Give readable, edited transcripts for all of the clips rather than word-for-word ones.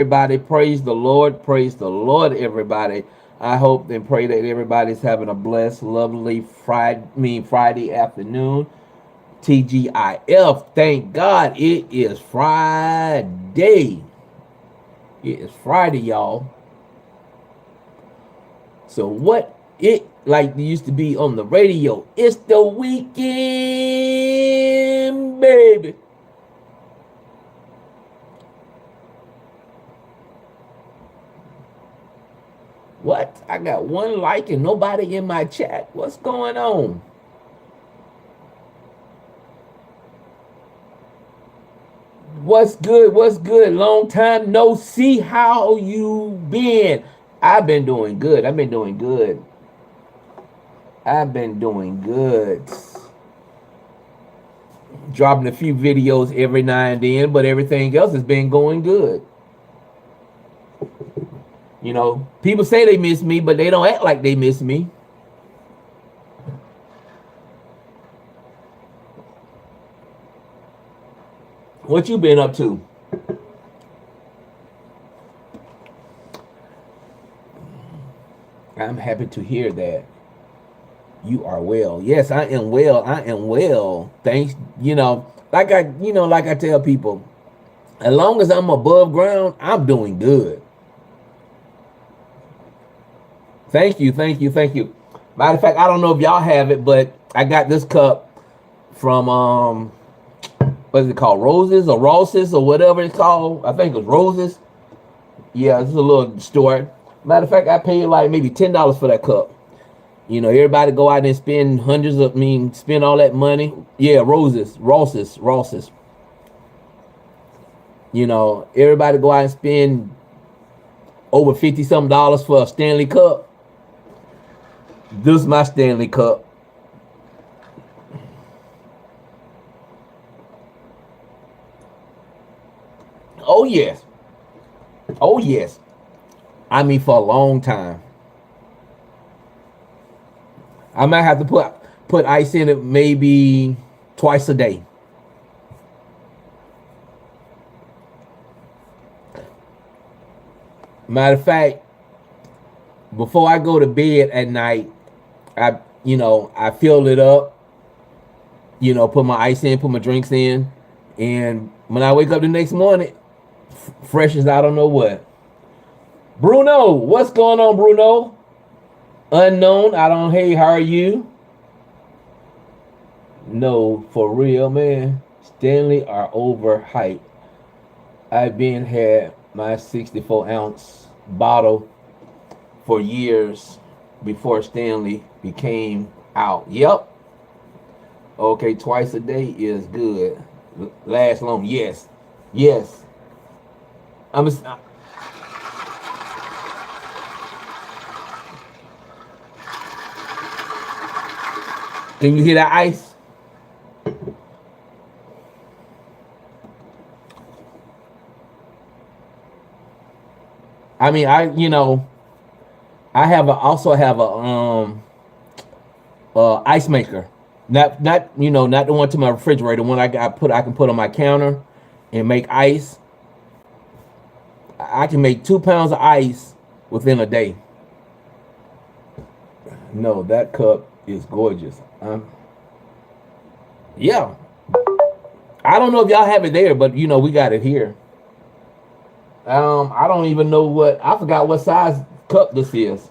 Everybody, praise the Lord, everybody. I hope and pray that everybody's having a blessed, lovely Friday afternoon. TGIF, thank God it is Friday. It is Friday, y'all. So what it like used to be on the radio, it's the weekend, baby. What? I got one like and nobody in my chat. What's going on? What's good? What's good? Long time no see. How you been? I've been doing good. I've been doing good. I've been doing good. Dropping a few videos every now and then, but everything else has been going good. You know, people say they miss me, but they don't act like they miss me. What you been up to? I'm happy to hear that you are well. Yes, I am well. I am well. Thanks. Like I tell people, as long as I'm above ground, I'm doing good. Thank you, thank you, thank you. Matter of fact, I don't know if y'all have it, but I got this cup from what is it called? Roses or Rosses or whatever it's called. I think it was Roses. Yeah, this is a little store. Matter of fact, I paid like maybe $10 for that cup. You know, everybody go out and spend spend all that money. Yeah, Rosses. You know, everybody go out and spend over 50 some dollars for a Stanley Cup. This is my Stanley Cup. Oh yes. Oh yes. I mean for a long time. I might have to put ice in it maybe twice a day. Matter of fact, before I go to bed at night, I fill it up, put my ice in, put my drinks in, and when I wake up the next morning, fresh as I don't know what. Bruno, what's going on, Bruno? Unknown, I don't. Hey, how are you? No, for real, man. Stanley are overhyped. I've been had my 64-ounce bottle for years before Stanley became out. Yep. Okay, twice a day is good. Last long. Yes. Yes. I'm a, Can you hear that ice? I mean, also have a ice maker. Not the one to my refrigerator. One I can put on my counter and make ice. I can make 2 pounds of ice within a day. No, that cup is gorgeous. Yeah. I don't know if y'all have it there, but we got it here. I don't even know I forgot what size cup this is.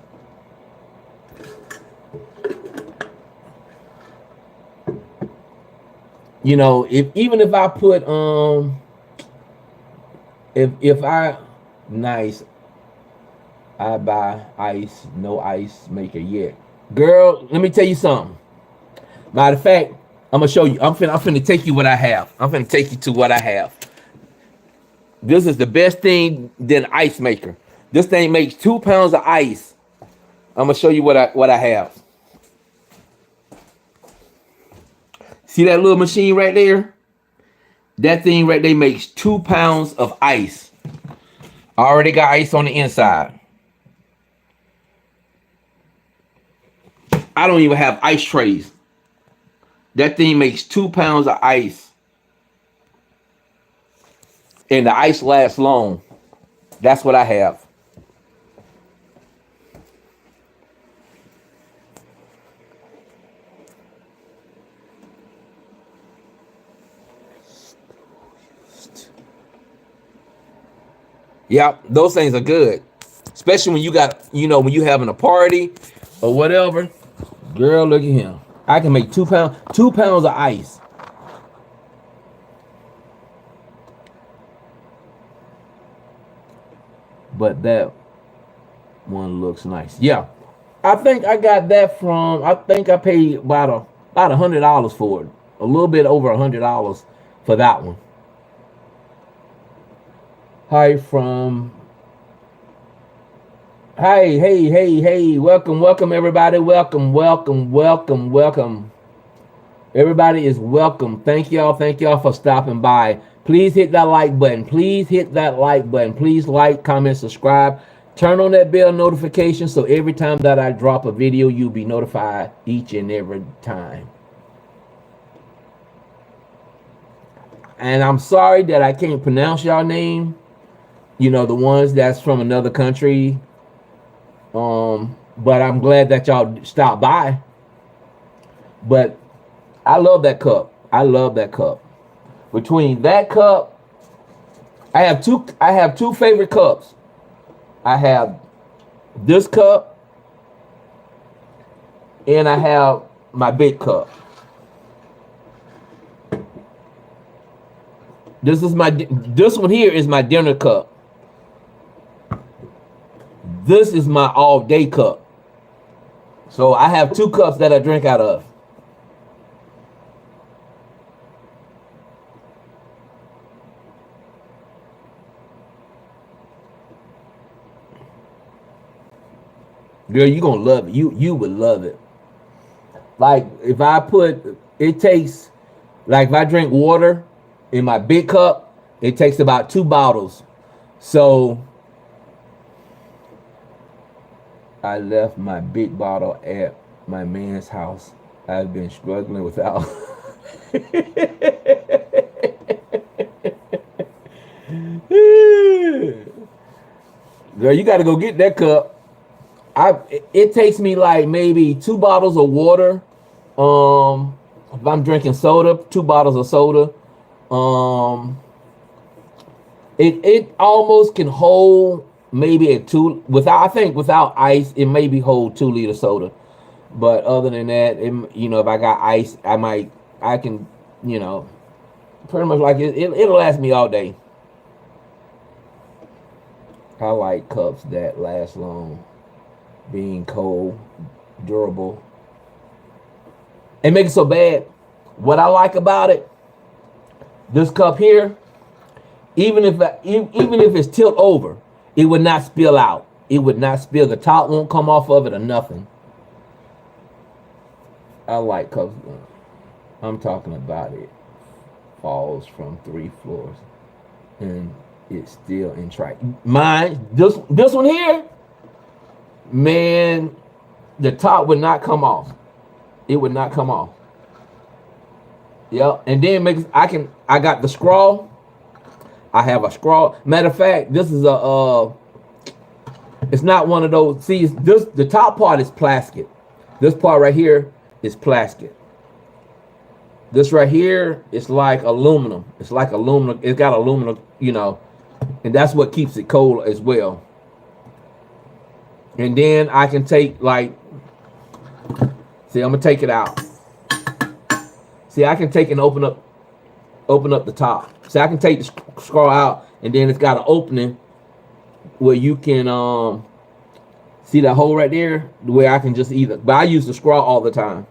If even if I put if I nice, I buy ice, no ice maker yet. Girl, let me tell you something. Matter of fact, I'm gonna show you. I'm finna take you what I have. I'm finna take you to what I have. This is the best thing than ice maker. This thing makes 2 pounds of ice. I'm gonna show you what I have. See that little machine right there? That thing right there makes 2 pounds of ice. I already got ice on the inside. I don't even have ice trays. That thing makes 2 pounds of ice. And the ice lasts long. That's what I have. Yeah, those things are good. Especially when you got, when you having a party or whatever. Girl, look at him. I can make 2 pounds, 2 pounds of ice. But that one looks nice. Yeah. I think I got that from, I think I paid about $100 for it. A little bit over $100 for that one. Hi from Hi, hey, welcome everybody. Welcome. Everybody is welcome. Thank y'all for stopping by. Please hit that like button. Please like, comment, subscribe. Turn on that bell notification so every time that I drop a video, you'll be notified each and every time. And I'm sorry that I can't pronounce y'all name. The ones that's from another country. But I'm glad that y'all stopped by. But I love that cup. Between that cup, I have two favorite cups. I have this cup and I have my big cup. This one here is my dinner cup. This is my all-day cup. So I have two cups that I drink out of. Girl, you gonna love it. You would love it. Like if I drink water in my big cup, it takes about 2 bottles. So I left my big bottle at my man's house. I've been struggling without. Girl, you got to go get that cup. It takes me like maybe 2 bottles of water. If I'm drinking soda, 2 bottles of soda. It almost can hold maybe without ice, it maybe hold 2 liter soda. But other than that, if I got ice, I can, pretty much like it'll last me all day. I like cups that last long, being cold, durable, and make it so bad. What I like about it, this cup here, even if it's tilt over, it would not spill out. It would not spill. The top won't come off of it or nothing. I like cups. I'm talking about it. Falls from 3 floors, and it's still in track. Mine, this one here, man, the top would not come off. It would not come off. Yep. And then I got the straw. I have a straw. Matter of fact, this is it's not one of those. See, the top part is plastic. This part right here is plastic. This right here is like aluminum. It's like aluminum. It's got aluminum, and that's what keeps it cold as well. And then I can take see, I'm gonna take it out. See, I can take and open up the top. See, I can take the straw out, and then it's got an opening where you can see that hole right there, where I can just but I use the straw all the time.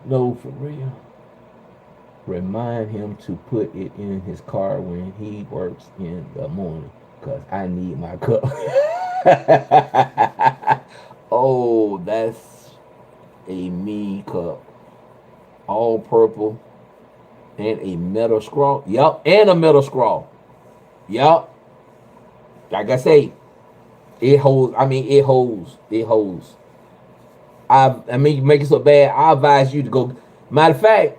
No, for real. Remind him to put it in his car when he works in the morning, because I need my cup. Oh, that's a mean cup. All purple and a metal straw. Yep, and a metal straw. Yep. Like I say, it holds. It holds. Make it so bad. I advise you to go. Matter of fact,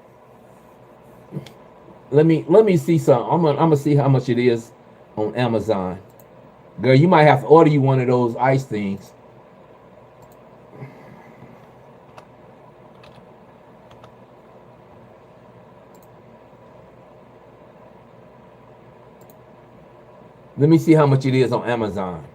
Let me see something. I'm gonna see how much it is on Amazon. Girl, you might have to order you one of those ice things. Let me see how much it is on Amazon.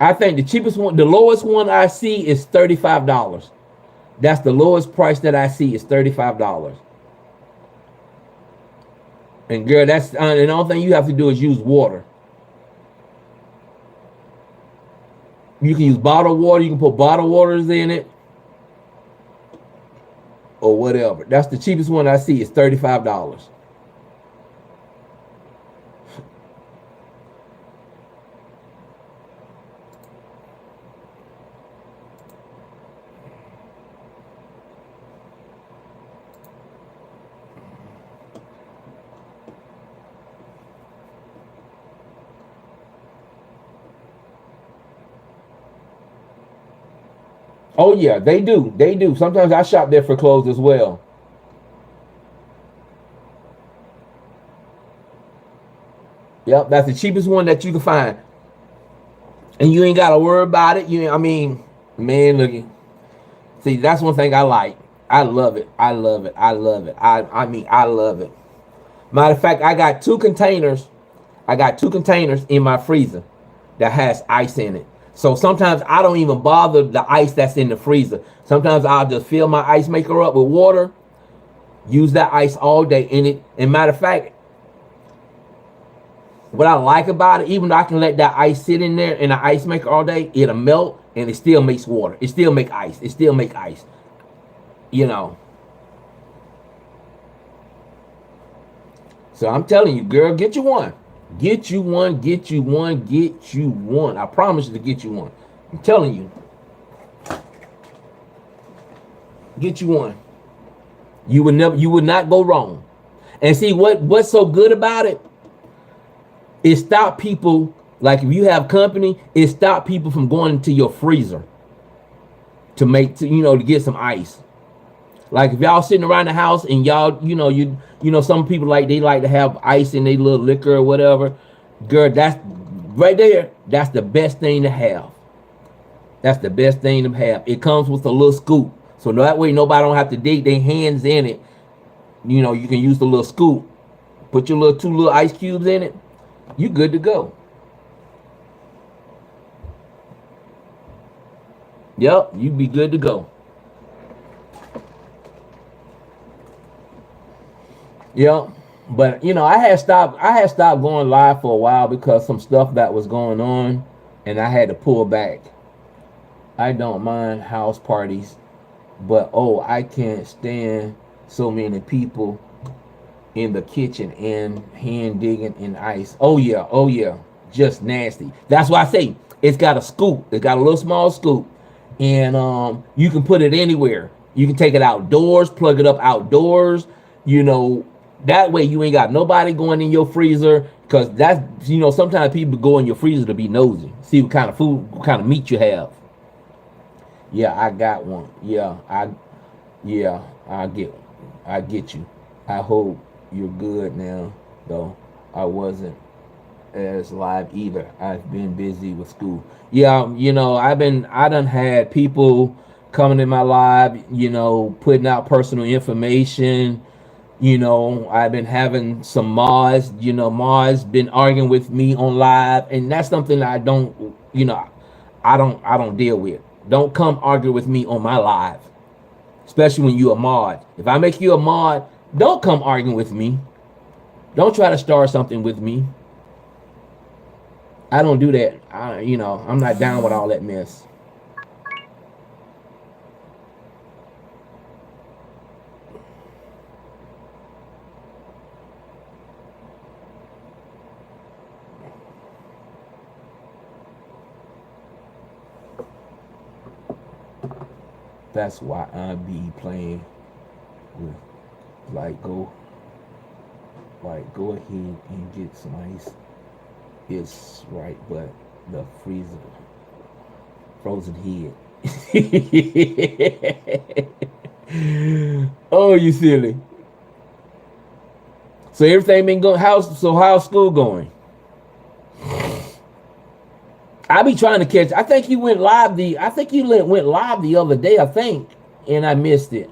I think the cheapest one, the lowest one I see is $35. That's the lowest price that I see is $35. And girl, that's and the only thing you have to do is use water. You can use bottled water. You can put bottled waters in it or whatever. That's the cheapest one I see is $35. Oh yeah, they do. They do. Sometimes I shop there for clothes as well. Yep, that's the cheapest one that you can find, and you ain't got to worry about it. I mean, man, look, see, that's one thing I like. I love it. I love it. I love it. I mean, I love it. Matter of fact, I got two containers. I got two containers in my freezer that has ice in it. So sometimes I don't even bother the ice that's in the freezer. Sometimes I'll just fill my ice maker up with water, use that ice all day in it. And matter of fact, what I like about it, even though I can let that ice sit in there in the ice maker all day, it'll melt and it still makes water. It still make ice. It still make ice. You know. So I'm telling you, girl, get you one. Get you one, get you one, get you one. I promise you to get you one. I'm telling you. Get you one. You would not go wrong. And see what's so good about it? It stop people, like if you have company, it stop people from going into your freezer to get some ice. Like if y'all sitting around the house and y'all, some people they like to have ice in their little liquor or whatever. Girl, that's right there. That's the best thing to have. That's the best thing to have. It comes with a little scoop. So that way nobody don't have to dig their hands in it. You can use the little scoop. Put your two little ice cubes in it. You good to go. Yep, you be good to go. Yep. But I had stopped going live for a while because some stuff that was going on and I had to pull back. I don't mind house parties, but I can't stand so many people in the kitchen and hand digging in ice. Oh yeah. Just nasty. That's why I say it's got a scoop. It's got a little small scoop. And you can put it anywhere. You can take it outdoors, plug it up outdoors, that way you ain't got nobody going in your freezer, because that's sometimes people go in your freezer to be nosy, see what kind of food, what kind of meat you have. Yeah, I got one. I get you. I hope you're good now, though. I wasn't as live either. I've been busy with school. Yeah, I done had people coming in my live, putting out personal information. I've been having some mods. Mods been arguing with me on live, and that's something that I don't deal with. Don't come argue with me on my live, especially when you a mod. If I make you a mod, don't come arguing with me. Don't try to start something with me. I don't do that. I'm not down with all that mess. That's why I be playing with like go ahead and get some ice. It's right, but the freezer frozen head. Oh, you silly. So everything been going. How's school going? I be trying to catch. I think you went live the. I think you went live the other day. I think, and I missed it.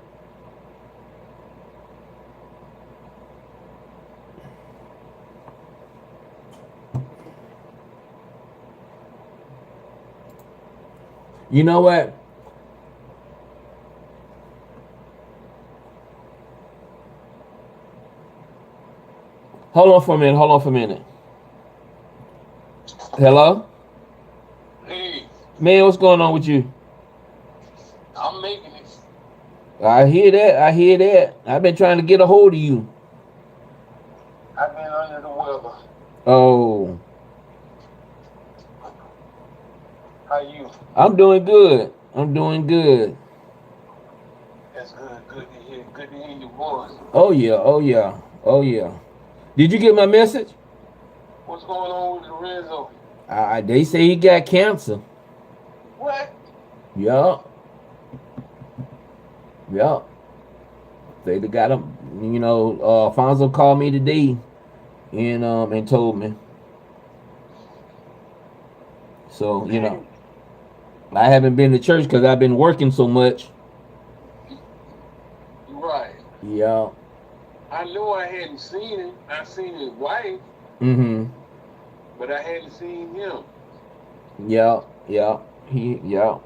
You know what? Hold on for a minute. Hold on for a minute. Hello, Hey, man. What's going on with you? I'm making it. I hear that. I hear that. I've been trying to get a hold of you. I've been under the weather. Oh, How you? I'm doing good. I'm doing good. That's good. Good to hear. Good to hear your voice. Oh yeah. Oh yeah. Oh yeah. Did you get my message? What's going on with Lorenzo? They say he got cancer. What? Yeah. Yeah. They got him. You know, Alfonso called me today and told me. So Dang. I haven't been to church because I've been working so much. Right. Yeah. I know I hadn't seen him. I seen his wife, Mm-hmm. but I hadn't seen him. Yeah. Yeah. Yeah.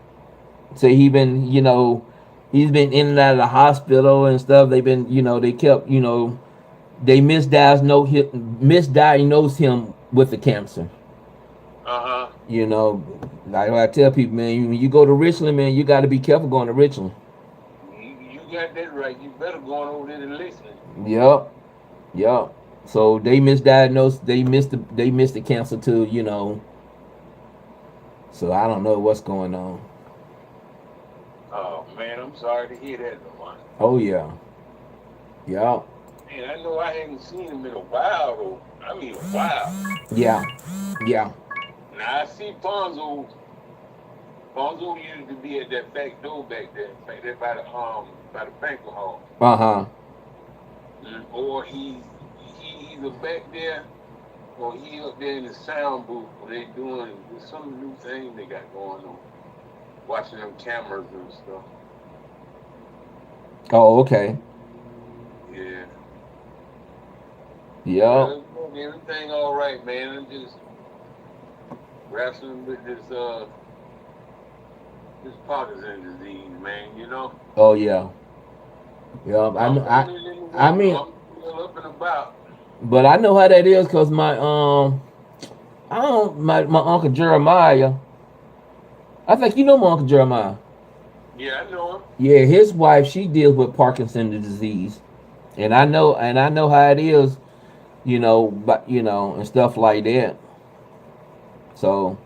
So he's been in and out of the hospital and stuff. They've been, they kept, they misdiagnosed him with the cancer. Uh-huh. You know, like I tell people, man, when you go to Richland, man, you got to be careful going to Richland. You got that right. You better go on over there and listen. Yep, yep. So they misdiagnosed. They missed the cancer too. So I don't know what's going on. Oh man, I'm sorry to hear that, Lamont. Oh yeah, yeah, Man, I know I hadn't seen him in a while though. I mean a while. yeah, yeah. Now I see Fonzo. Fonzo used to be at that back door back there, back there by the banquet hall. Uh huh. Or he either back there or he up there in the sound booth where they doing there's some new thing they got going on. Watching them cameras and stuff. Oh okay. Yeah. Yep. Well, everything all right, man. I'm just wrestling with this Parkinson disease, man, you know. Oh yeah. Yep. I I'm know. I. hanging in the I way though. mean, I'm still up and about. but I know how that is because I don't my uncle Jeremiah. I think you know my uncle Jeremiah. Yeah, I know him. Yeah, his wife she deals with Parkinson's disease, and I know how it is, but and stuff like that. So,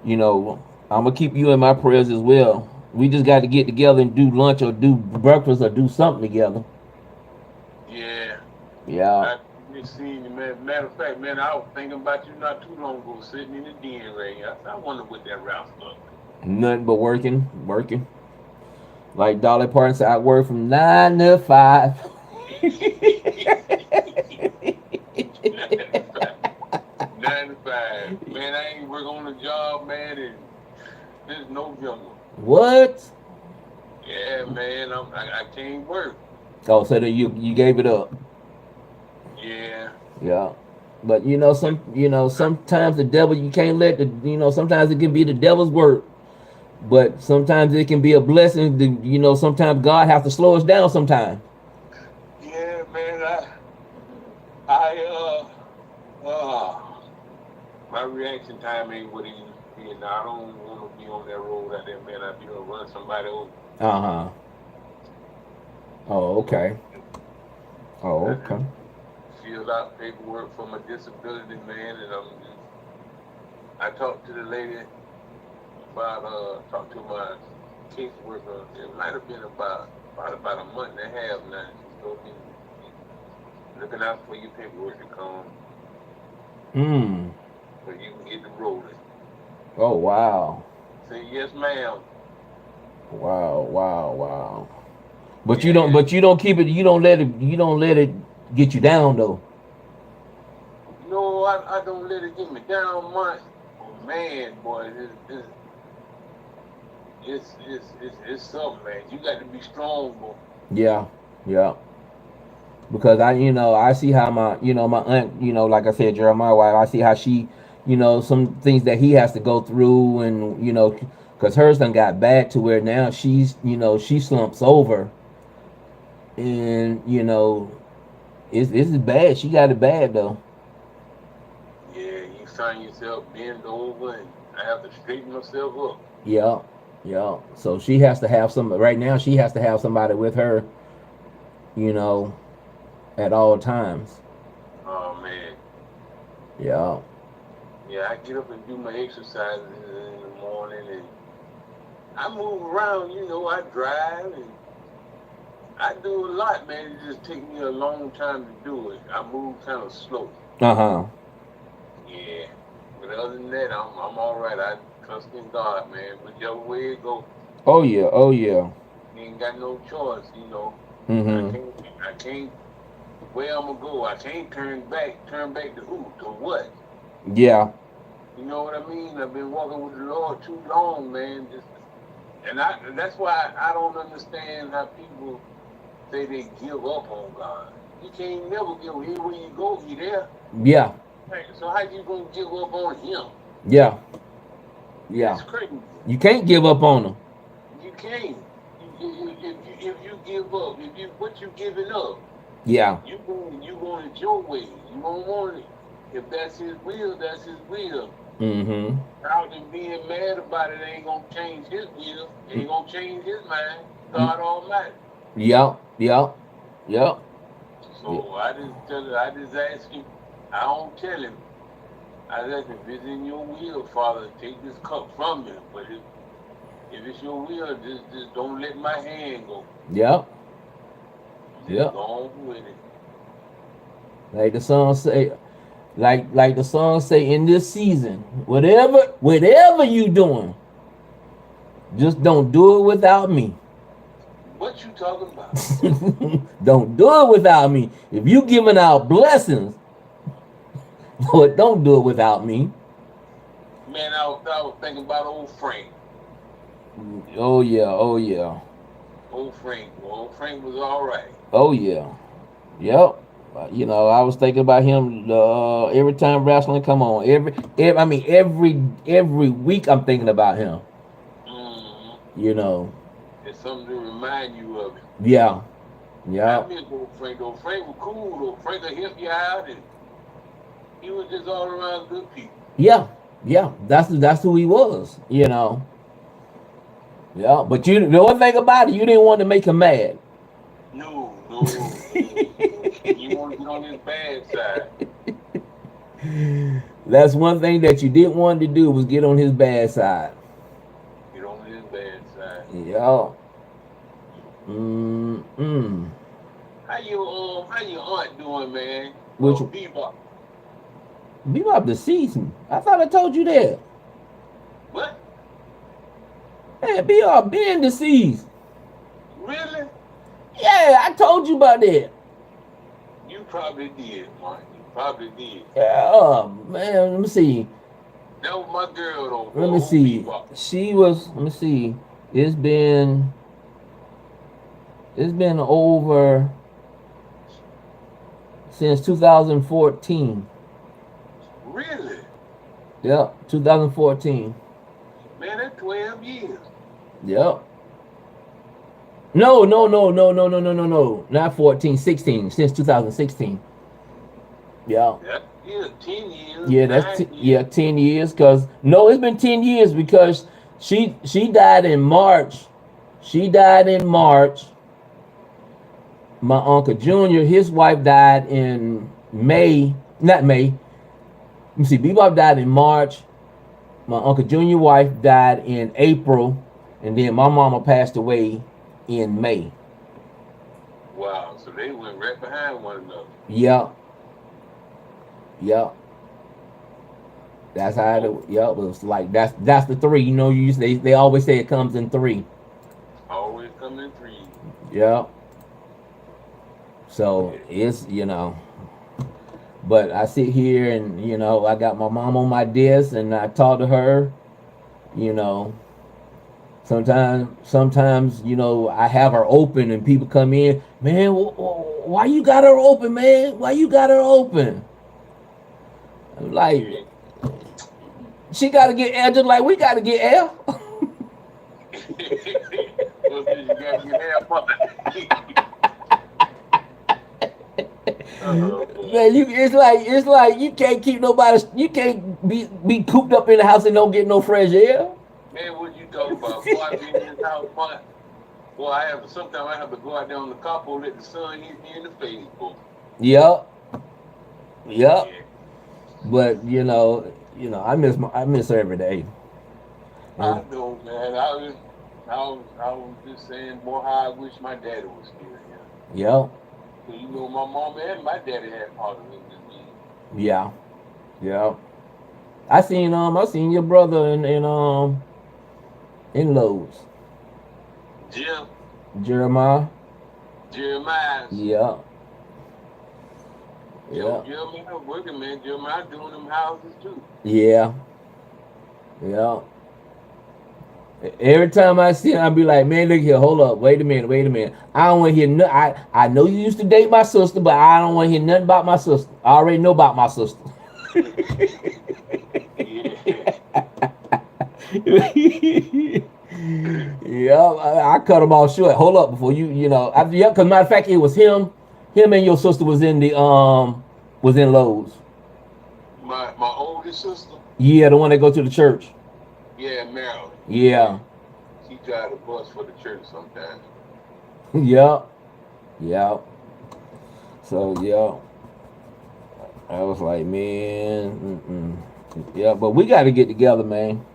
I'm gonna keep you in my prayers as well. We just got to get together and do lunch or do breakfast or do something together. Yeah. Yeah, I just seen you, man. Matter of fact, man, I was thinking about you not too long ago, sitting in the den right. I wonder what that Ralph looked nothing but working, working. Like Dolly Parton said, I work from 9 to 5. like. 95. Man, I ain't work on the job, man, and since November. What? Yeah, man, I can't work. Oh, so then you gave it up. Yeah. Yeah. But I, sometimes the devil you can't let sometimes it can be the devil's work. But sometimes it can be a blessing. Sometimes God has to slow us down sometimes. yeah, man, I my reaction time ain't what it used to be, and I don't want to be on that road out there, man. I be gonna run somebody over. Uh-huh. Oh, So okay. Oh, I okay. just filled out paperwork for my disability, man, and I talked to the lady about talked to my caseworker. It might have been about a month and a half now. She told me, looking out for your paperwork to come Hmm. so you can get the rolling. Oh wow. Say yes, ma'am. Wow. Wow. Wow. But Yeah. you don't keep it. You don't let it get you down though. No, I don't let it get me down much. Oh, man, boy, it's something, man. You got to be strong, boy. Yeah. Yeah. Because I see how my aunt, like I said, Jeremiah wife, I see how she, some things that he has to go through, and because hers done got bad to where now she slumps over, and it's bad. She got it bad though. Yeah, you find yourself bend over, and I have to straighten myself up. Yeah, yeah. So she has to have some. Right now, she has to have somebody with her, you know, at all times. Oh, man. Yeah. Yeah, I get up and do my exercises in the morning, and I move around, I drive, and I do a lot, man. It just takes me a long time to do it. I move kind of slow. Uh huh. Yeah. But other than that, I'm all right. I trust in God, man. Whichever way it go, Oh yeah. Oh yeah. you ain't got no choice, I Mhm. can't, I can't, where I'm gonna go, I can't turn back to who, to what? Yeah. You know what I mean? I've been walking with the Lord too long, man. That's why I don't understand how people say they give up on God. You can't never give up. Anywhere you go, He there. Yeah. Right. So how you gonna give up on Him? Yeah. Yeah. That's crazy. You can't give up on them. You can't. If you give up, what you giving up, Yeah. you want it your way. You don't want it. If that's His will, that's His will. Mhm. Out and being mad about it ain't gonna change His will. Ain't gonna change His mind. God Almighty. Yep. Yep. Yep. Yeah. So I just ask Him. I don't tell Him. I let Him. If it's in Your will, Father, take this cup from me. But if it's Your will, just don't let my hand go. Yep. Just Yep. go on with it. Like the song say, like the song say, in this season, whatever you doing, just don't do it without me. What you talking about? Don't do it without me. If you giving out blessings, Lord, don't do it without me. Man, I was thinking about old Frank. Oh yeah, oh yeah, Old Frank. Well, old Frank was all right. oh yeah, yep. I was thinking about him every time wrestling come on. Every week I'm thinking about him. Mm-hmm. You know, It's something to remind you of him. yeah, I yeah, miss old Frank. Old Frank was cool. Old Frank would help you out, and he was just all around good people. yeah, yeah. That's who he was. Yeah. But the one thing about it, you didn't want to make him mad. No, no, no, no. You want to get on his bad side. That's one thing that you didn't want to do was get on his bad side. Get on his bad side. Yeah. Mm. How your aunt doing, man? Which Bebop. Bebop deceased me. I thought I told you that. What? Man, Bebop been deceased. Really? Yeah, I told you about that. You probably did, Mark. You probably did. Yeah, man. Let me see. That was my girl, though, Let me old see. Bebop. She was. Let me see. It's been. It's been over since 2014. Really? Yep, 2014. Man, that's 12 years. Yep. No, no, no, no, no, no, no, no, no. Not 14, 16. Since 2016. Yeah. Yeah, 10 years, Yeah, 9 yeah, years. 10 years. Cause no, it's been 10 years because she died in March. She died in March. My uncle Junior, his wife died in May. Not May. Let me see. Bebop died in March. My uncle Junior wife died in April. and then my mama passed away in May. Wow. So they went right behind one another. Yep, yep. That's how Oh, it. Yep, it was like that's the three. You know, they always say it comes in three. always come in threes. Yep. So Yeah. it's but I sit here and I got my mom on my desk and I talk to her. You know, sometimes I have her open and people come in. Man, why you got her open, man? Why you got her open? I'm like, Yeah. she got to get air just like we got to get air. Well, then you got to get half on it. Oh, boy. Man, it's like you can't keep nobody. You can't be cooped up in the house and don't get no fresh air. Man, what you talking about? Boy, I be in this house, boy. Boy, sometimes I have to go out there on the capo, let the sun hit me in the face, boy. Yep, yep. Yeah. But I miss her every day. I And know, man. I was just saying, boy, how I wish my daddy was still here. yep, So, my mom and my daddy had Parkinson's disease. yeah, yeah. I seen your brother in Lowe's. Jim, Jeremiah. Jeremiah, Yeah, yeah, Jeremiah working, man. Jeremiah doing them houses too. yeah, yeah. Every time I see him, I be like, man, look here, hold up, wait a minute, wait a minute. I don't want to hear no. I know you used to date my sister, but I don't want to hear nothing about my sister. I already know about my sister. Yeah. Yeah, I cut him off short. Hold up before yeah, because matter of fact, it was him and your sister was in Lowe's. My oldest sister, Yeah, the one that go to the church. yeah, Marilyn. Yeah. Yeah, She drive the bus for the church sometimes. yeah, yeah. So yeah, I was like, man, yeah, but we got to get together, man.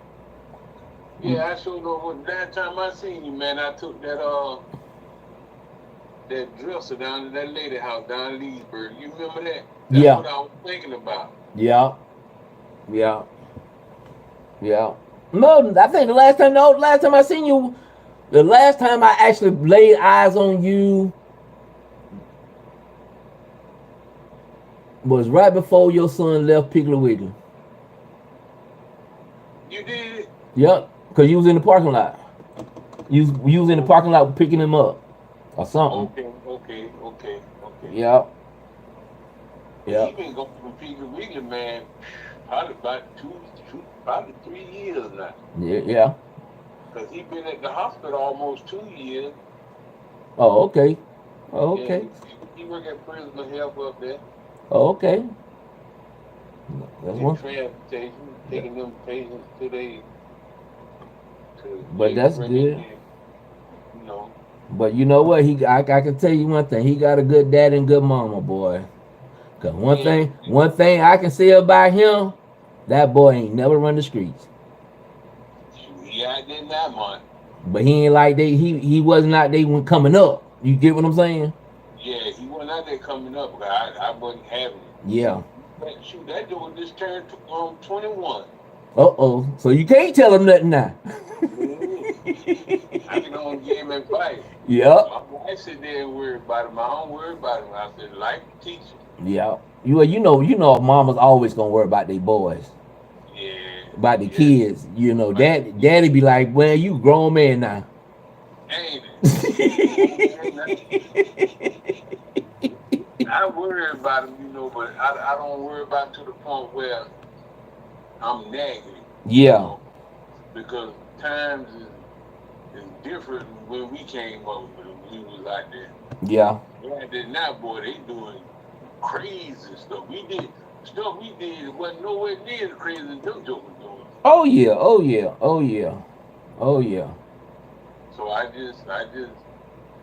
Yeah, I sure know what that time I seen you, man, I took that dresser down to that lady house down in Leesburg. You remember that? That's Yeah, what I was thinking about. yeah, yeah, yeah. No, I think the last time I seen you, the last time I actually laid eyes on you was right before your son left Piggly Wiggly. You did it? Yep, because you was in the parking lot. You was in the Oh, parking lot picking him up or something. okay. Yep, But he yep, been going from Peter Wiggly, man, probably about probably 3 years now. yeah, yeah. Because he been at the hospital almost 2 years. Oh, okay. Oh, Yeah, okay. he work at Prison of Health up there. Oh, okay. That's In one. transportation, taking them patients to But that's X-ray good. and, you know. But you know what? I can tell you one thing. He got a good dad and good mama, boy. Cause one Yeah, thing, one thing I can say about him, that boy ain't never run the streets. shoot, he out there now, man. But he ain't like he wasn't out there when coming up. You get what I'm saying? Yeah, he wasn't out there coming up, but I wasn't having it. Yeah. Shoot, that dude just turned 21. Uh-oh. So you can't tell him nothing now. Mhm. I can only give him advice. Yep. My wife sit there and worry about him. I don't worry about him. I said, life teach him. Yep. You know mama's always gonna worry about their boys. Yeah, About the yeah. kids. You know, Like, daddy be like, well, you grown man now. ain't it? You grown man now. I worry about him, but I don't worry about him to the point where I'm nagging, you Yeah. know, because times is different when we came up with him. We was out there. Yeah. Yeah, then now, boy, they doing crazy stuff. We did stuff we did wasn't nowhere near the crazy them jokers doing. Oh yeah. Oh yeah. Oh yeah. Oh yeah. So I just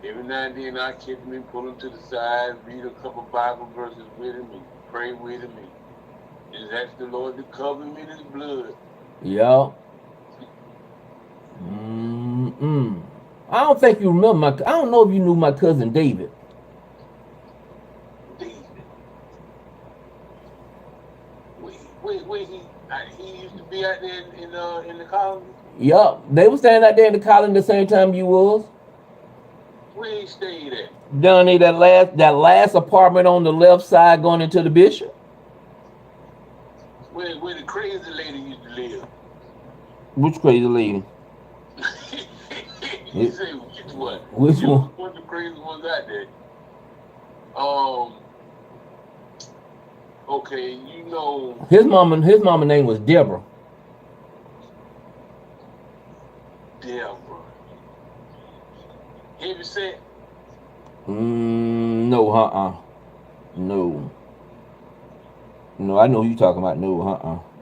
every now and then I kick him and pull him to the side, read a couple Bible verses with him and pray with him and just ask the Lord to cover him in his blood. Yeah. Mm, I don't think you remember my. I don't know if you knew my cousin David. David. Wait, he used to be out there in the colony? Yup, they were standing out there in the colony the same time you was. Where he stayed at? Down there, that last apartment on the left side going into the Bishop. Where the crazy lady used to live. Which crazy lady? You say which one? Which one? One of the crazy ones out there. Okay, you know. His mama name was Deborah. Deborah. Heavy set? No, no. No, I know who you talking about. No,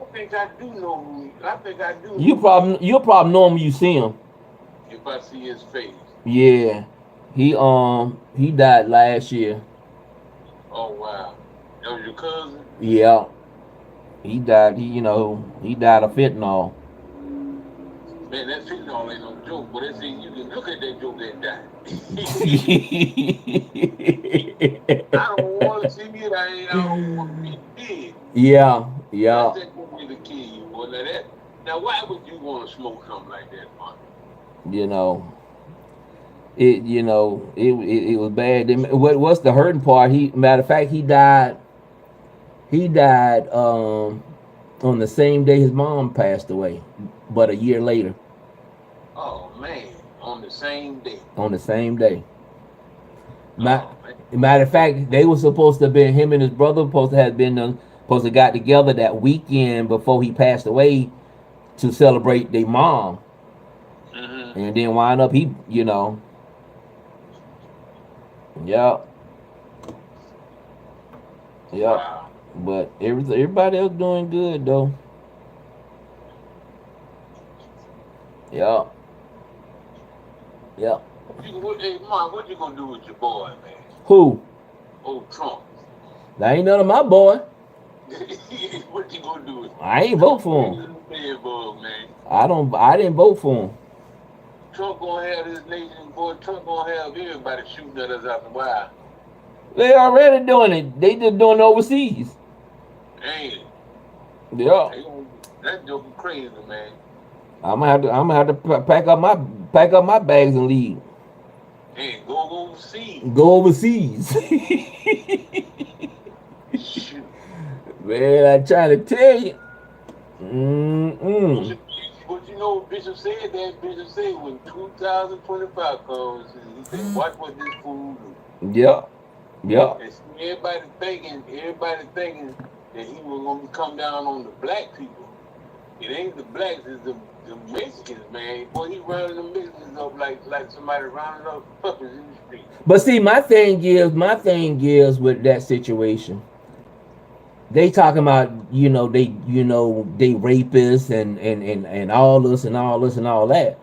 I think I do know who. I think I do. You'll probably know him when you see him. If I see his face. Yeah, he died last year. Oh wow, that was your cousin? Yeah, he died. He died of fentanyl. Man, that fentanyl ain't no joke. But they say you can look at that joke and die. I don't want to see it. I don't want to be dead. Yeah. That's that way to kill you, boy. Now, why would you want to smoke something like that, man? It was bad. What's the hurting part? Matter of fact, he died. He died on the same day his mom passed away, but a year later. Oh man, on the same day. On the same day. Matter of fact, they were supposed to have been, him and his brother supposed to got together that weekend before he passed away to celebrate their mom. Mm-hmm. And then wind up Yep. Wow. But everybody else doing good though. Yep. Hey, Mom, what you gonna do with your boy, man? Who? Old Trump. That ain't none of my boy. What you gonna do with him? I ain't vote for him. Man. I didn't vote for him. Trump gonna have this nation, boy. Trump gonna have everybody shooting at us out the wild. They already doing it. They just doing it overseas. Ain't it? Yeah. That joke crazy, man. I'm gonna have to pack up my bags and leave. Hey, go overseas. Go overseas. Shoot. Man, I trying to tell you. But you know, Bishop said that. Bishop said when 2025 comes, he said, "Watch what this fool do." Yeah. And everybody thinking that he was gonna come down on the black people. It ain't the blacks, it's the Mexicans, man. Boy, he rounding the Mexicans up like somebody rounding up puppies in the street. But see, my thing is with that situation. They talking about, they rapists and all this and all this and all that.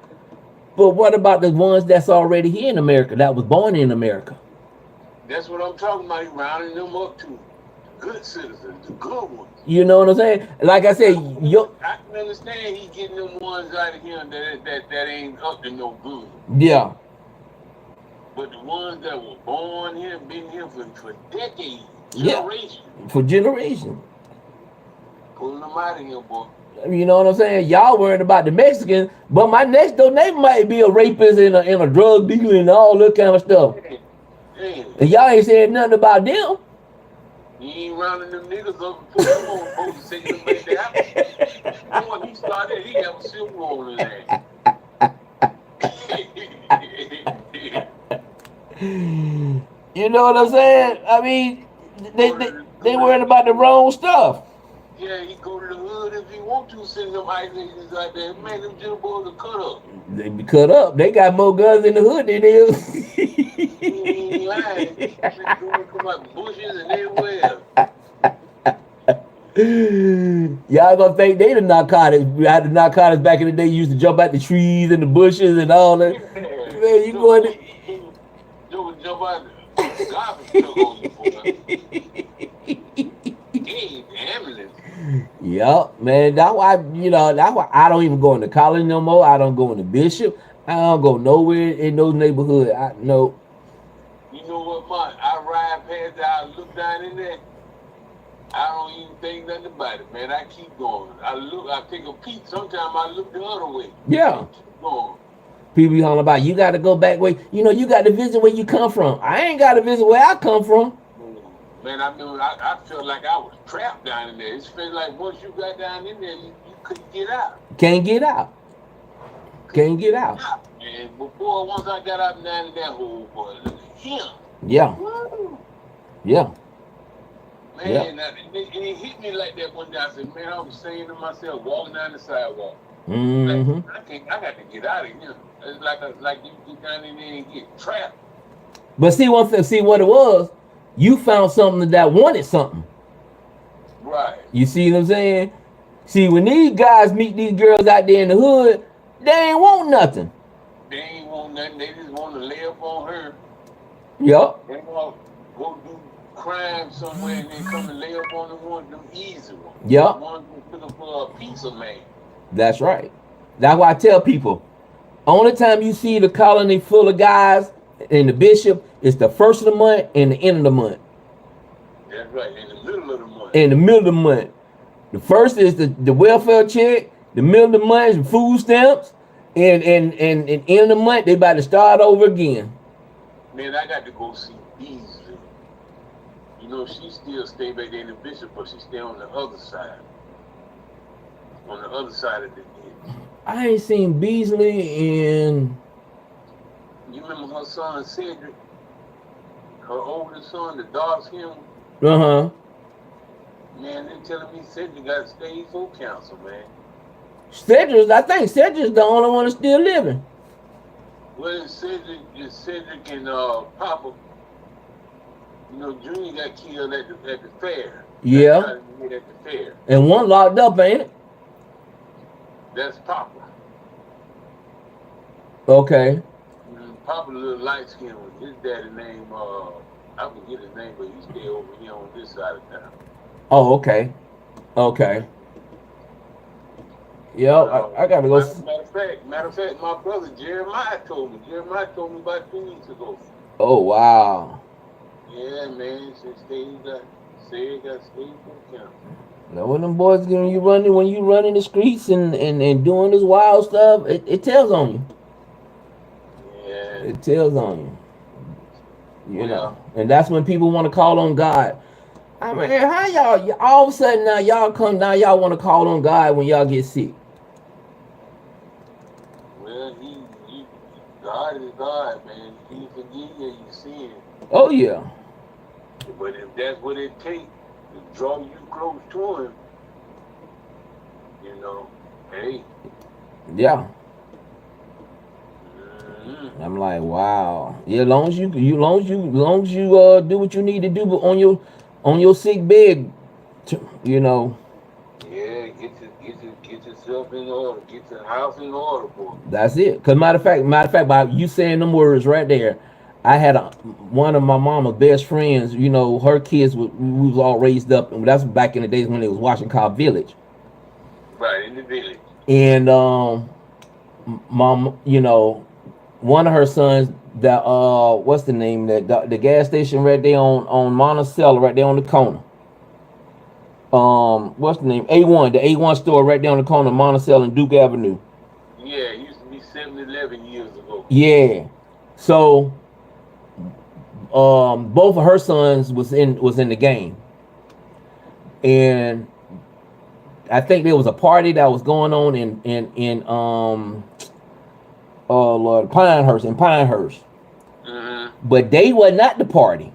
But what about the ones that's already here in America, that was born in America? That's what I'm talking about. He rounding them up too. Good citizens, the good ones. You know what I'm saying? Like I said, I can understand he getting them ones out of here that ain't up to no good. Yeah. But the ones that were born here, been here for decades, generations. Yeah. For generations. Pulling them out of here, boy. You know what I'm saying? Y'all worried about the Mexicans, but my next door neighbor might be a rapist and a drug dealer and all that kind of stuff. Damn. And y'all ain't saying nothing about them. He ain't rounding them niggas up and putting them on boats and taking them back to Africa. Boy, he started, he have a silver roll in there. You know what I'm saying? I mean, they worried about the wrong stuff. Yeah, he go to the hood if he want to, send them ISIS niggas out there. Man, them jill boys are cut up. They be cut up. They got more guns in the hood than they is. He ain't lying. They come out bushes and everywhere. Y'all gonna think they the narcotics. We had the narcotics back in the day. You used to jump out the trees and the bushes and all that. Yeah. Man, you going to... You would jump out the garbage truck on you, boy. Hey, ambulance. Yup, man. That's why I don't even go into college no more. I don't go into Bishop. I don't go nowhere in those neighborhoods. I no. You know what, man? I ride past there, I look down in there. I don't even think nothing about it, man. I keep going. I take a peek. Sometimes I look the other way. Yeah. And keep going. People be hollering about you got to go back where you got to visit where you come from. I ain't got to visit where I come from. Man, I mean, I felt like I was trapped down in there. It felt like once you got down in there, you couldn't get out. Can't get out. Can't get out. And before, once I got out down in that hole, boy, look at him. Yeah. Woo. Yeah. Man, and it hit me like that one day. I said, man, I was saying to myself, walking down the sidewalk, Mm-hmm. like, I got to get out of here. It's like you get down in there and get trapped. But see one thing, see what it was. You found something that wanted something. Right. You see what I'm saying? See, when these guys meet these girls out there in the hood, they ain't want nothing. They ain't want nothing. They just want to lay up on her. Yup. They want to go do crime somewhere and then come and lay up on the one, them easy ones. Yup. The ones who looking for a piece of man. That's right. That's why I tell people, only time you see the colony full of guys and the bishop is the first of the month and the end of the month. That's right. In the middle of the month. In the middle of the month. The first is the welfare check, the middle of the month is food stamps, and end of the month they about to start over again. Man, I got to go see Beasley. You know, she still stay back there in the bishop, but she stay on the other side. On the other side of the ditch. I ain't seen Beasley in. You remember her son Cedric? Her oldest son, the dark skin. Uh-huh. Man, they telling me Cedric got stage 4 cancer, man. I think Cedric's the only one that's still living. Well, Cedric and Papa, you know, Junior got killed at the fair. Yeah. At the fair. And one locked up, ain't it? That's Papa. Okay. Papa, little light skin one. His daddy name, I forget his name, but he stay over here on this side of town. Oh, okay. Okay. Yep, I gotta go. Matter of fact, my brother Jeremiah told me about 2 weeks ago. Oh, wow. Yeah, man, he got stage 4 cancer. Now when them boys when you running the streets and doing this wild stuff, it tells on you. Yeah. It tells on you. You know. And that's when people want to call on God. I mean, how y'all all of a sudden now y'all come down, y'all want to call on God when y'all get sick? Well, God is God, man. He forgive you, you sin. Oh yeah. But if that's what it takes to draw you close to him, you know, hey. Yeah. Mm-hmm. I'm like, wow. Yeah, long as you do what you need to do on your sick bed, you know. Yeah, get yourself in order, get your house in order, boy. That's it. Cause matter of fact, by you saying them words right there, I had one of my mama's best friends. You know, her kids we was all raised up, and that's back in the days when it was Washington Village. Right in the village. And mom, you know, one of her sons, that what's the name, that the gas station right there on Monticello, right there on the corner. What's the name? A1, the A1 store right there on the corner of Monticello and Duke Avenue. Yeah, it used to be 7-Eleven years ago. Yeah. So both of her sons was in the game. And I think there was a party that was going on in oh Lord, Pinehurst. Mm-hmm. But they were not the party.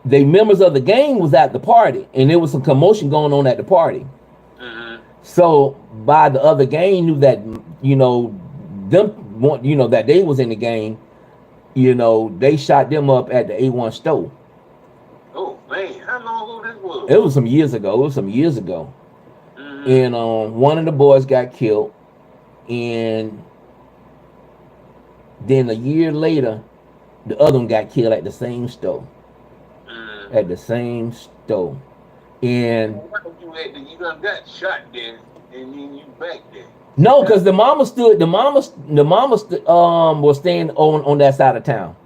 The members of the gang was at the party, and there was some commotion going on at the party. Mm-hmm. So by the other gang knew that, you know, that they was in the gang, you know, they shot them up at the A1 store. Oh man, how long ago this was? It was some years ago. Mm-hmm. And one of the boys got killed, and then a year later, the other one got killed at the same store. At the same store. And you done got shot there, and then you back there. No, because the mama stood. Was staying on that side of town.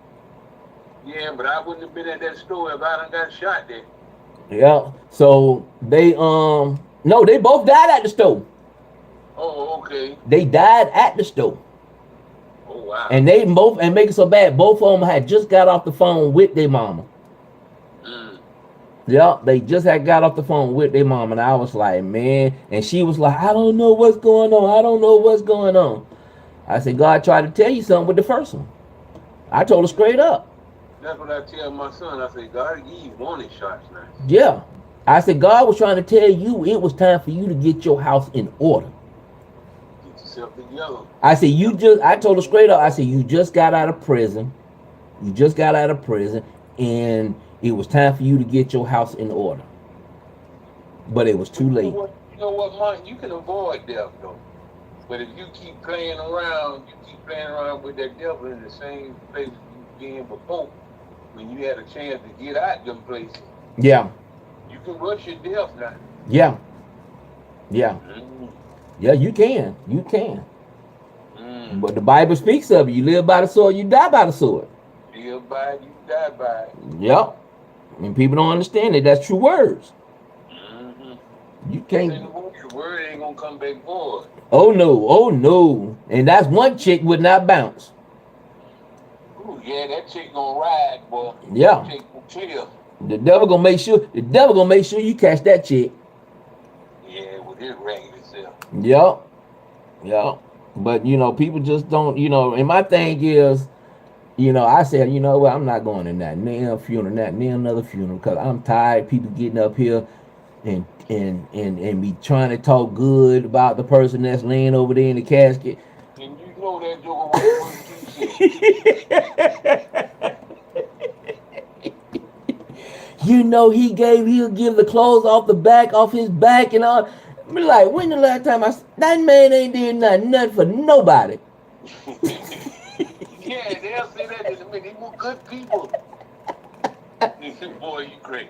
Yeah, but I wouldn't have been at that store if I done got shot there. Yeah. So they no, they both died at the store. Oh, okay. They died at the store. Oh, wow. And they both, and make it so bad, both of them had just got off the phone with their mama. Mm. Yeah, they just had got off the phone with their mom, and I was like, man, and she was like, I don't know what's going on. I don't know what's going on. I said, God tried to tell you something with the first one. I told her straight up. That's what I tell my son. I say, God, give you warning shots now. Yeah. I said, God was trying to tell you it was time for you to get your house in order. Get yourself together. I said, I told her straight up, I said, you just got out of prison. You just got out of prison, and it was time for you to get your house in order. But it was too late. You know what, Mike? You can avoid death, though. But if you keep playing around with that devil in the same place you've been before, when you had a chance to get out them places, yeah, you can rush your death now. Yeah. Yeah. Mm. Yeah, you can. You can. But the Bible speaks of it. You live by the sword, you die by the sword. Live by it, you die by it. Yep. And people don't understand it. That's true words. You can't. The word ain't gonna come back forward. Oh no, oh no. And that's one chick would not bounce. Ooh, yeah, that chick gonna ride, boy. Yeah. That chick gonna chill. The devil gonna make sure you catch that chick. Yeah, with his raggedy self. Yep. Yep. But people just don't, and my thing is, I said, you know what, I'm not going in that damn funeral, another funeral, because I'm tired people getting up here and be trying to talk good about the person that's laying over there in the casket. And you know that joker he'll give the clothes off his back and all. Be like, when the last time that man ain't did nothing for nobody. Yeah, they'll say that in a minute. They were good people. They said, boy, you crazy.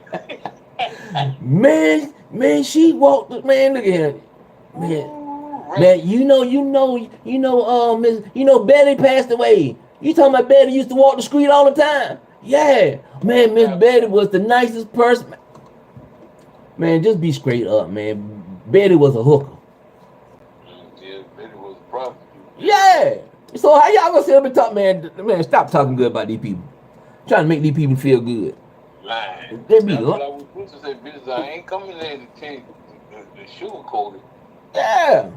Man, she walked. Man, look at him. Man, Betty passed away. You talking about Betty used to walk the street all the time? Yeah, man, Miss Betty was the nicest person. Man, just be straight up, man. Betty was a hooker. Yeah, Betty was a prostitute. Yeah. So how y'all gonna sit up and talk, man? Man, stop talking good about these people. Trying to make these people feel good. Lying. They be That's what I was supposed to say, bitch. I ain't coming there to tell you the sugarcoat it. Yeah.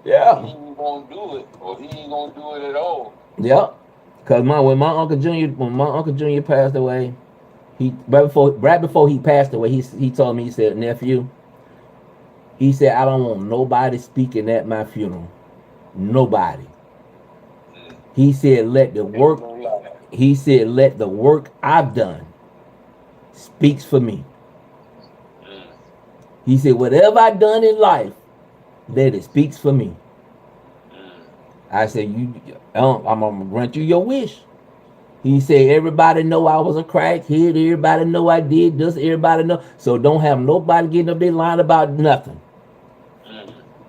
Yeah. He ain't gonna do it, or he ain't gonna do it at all. Yep. Cause when my Uncle Junior passed away, right before he passed away, he told me, he said, nephew, he said, I don't want nobody speaking at my funeral. Nobody. He said, let the work I've done speaks for me. He said, whatever I've done in life, let it speaks for me. I said, I'm gonna grant you your wish. He said, everybody know I was a crackhead. Everybody know I did this. Everybody know. So don't have nobody getting up there lying about nothing.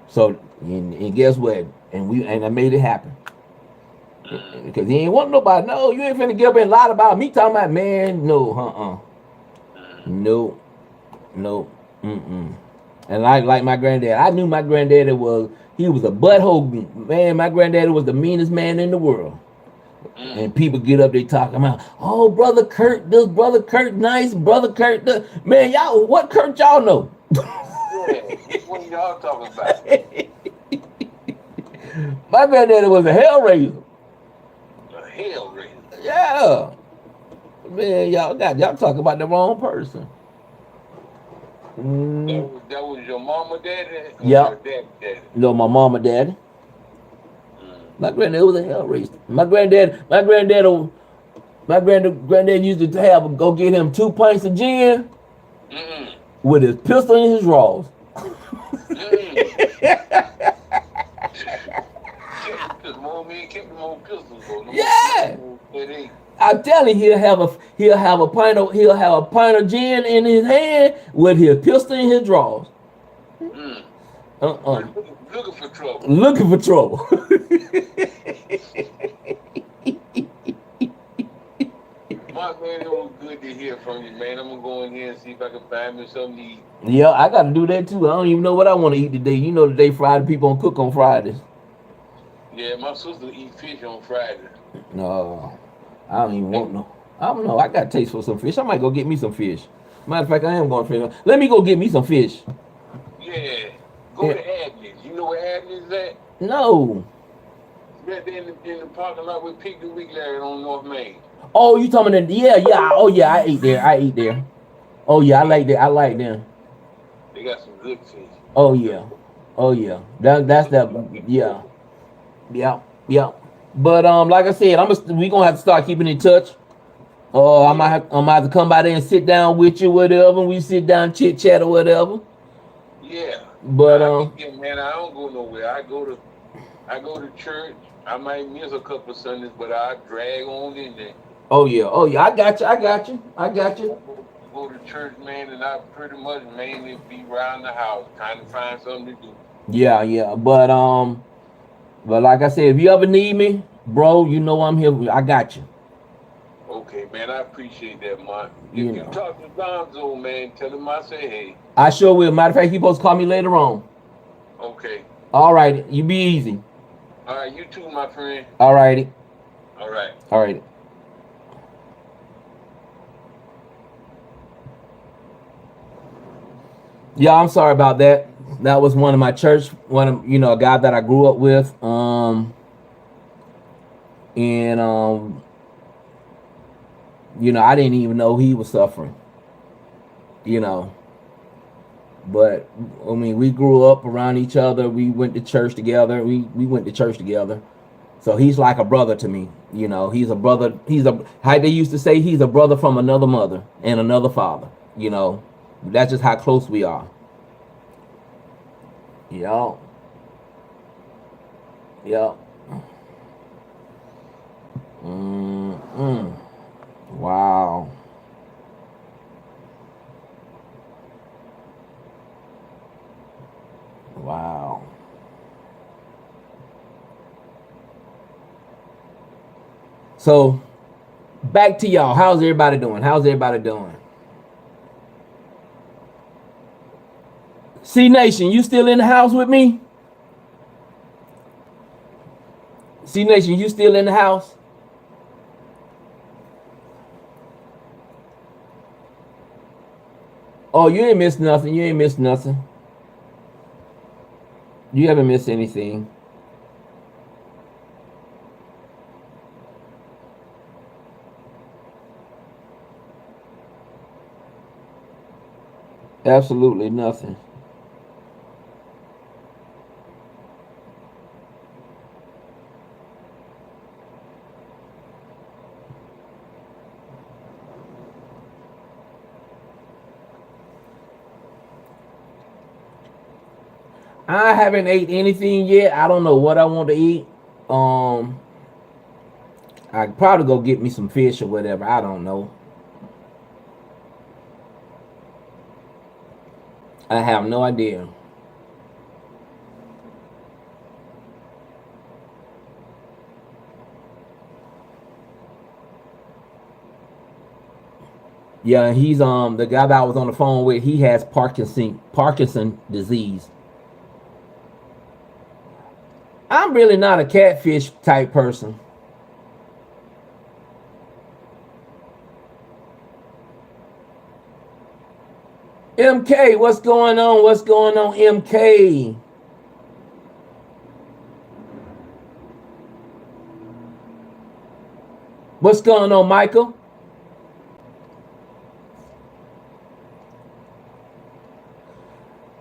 So, and guess what? And I made it happen. Because he ain't want nobody. No, you ain't finna get up and lie about me. Talking about, man, no, no, And like my granddad, I knew my granddaddy was a butthole man. My granddaddy was the meanest man in the world. And people get up there talking about, oh, Brother Kurt, this Brother Kurt nice, Brother Kurt this. Man, y'all, what Kurt y'all know? Yeah, which one y'all talking about? My granddaddy was a hellraiser. A hellraiser? Yeah. Man, y'all talking about the wrong person. That was your mama, daddy? Yeah. Your daddy? No, my mama, daddy. My granddad was a hellraiser. My granddad used to go get him 2 pints of gin with his pistol in his drawers. Yeah. I'm telling you, he'll have a pint of gin in his hand with his pistol in his drawers. Looking for trouble. Looking for trouble. My man, it was good to hear from you, man. I'm gonna go in here and see if I can find me something to eat. Yeah, I got to do that too. I don't even know what I want to eat today. You know, today Friday people don't cook on Fridays. Yeah, my sister eat fish on Friday. No, I don't even want no. I don't know. I got taste for some fish. I might go get me some fish. Matter of fact, I am going fish. Let me go get me some fish. Yeah, go Yeah. to Adney's. You know where Adney's at? No. Right there in the parking lot with Picnic Week Larry on North Main. Oh, you talking about? Yeah, yeah. Oh, yeah. I ate there. I ate there. Oh, yeah. I Yeah, like that. I like them. they got some good fish. Oh, yeah. Oh, yeah. That's that. Yeah. Yeah. Yeah. But like I said, we gonna have to start keeping in touch. Yeah, I might have to come by there and sit down with you, whatever. And we sit down, chit chat or whatever. yeah. But I be yeah, man. I don't go nowhere. I go to church. I might miss a couple of Sundays, but I drag on in there. oh yeah, oh yeah. I got you. I got you. I got you. Go to church, man, and I pretty much mainly be around the house trying to find something to do. Yeah, yeah. But like I said, if you ever need me, bro, you know I'm here. I got you. Okay, man, I appreciate that, man. You If you know. talk to Gonzo, man, tell him I say hey. I sure will. Matter of fact, you supposed to call me later on. Okay. All right. You be easy. All right, you too, my friend. All righty. All right. All right. Yeah, I'm sorry about that. That was one of my church, a guy that I grew up with. And I didn't even know he was suffering. You know, but I mean, we grew up around each other. We went to church together. We went to church together. So he's like a brother to me. He's a brother. How they used to say, he's a brother from another mother and another father. That's just how close we are. Yeah. Yeah. Mm-mm. Wow. Wow. So back to y'all. How's everybody doing? How's everybody doing? C Nation, you still in the house with me? C Nation, you still in the house? Oh, you ain't missed nothing. You ain't missed nothing. You haven't missed anything. Absolutely nothing. I haven't ate anything yet. I don't know what I want to eat. Um, I could probably go get me some fish or whatever. I don't know. I have no idea. Yeah, he's the guy that I was on the phone with. He has Parkinson disease. I'm really not a catfish type person. MK, what's going on? What's going on, MK? What's going on, Michael?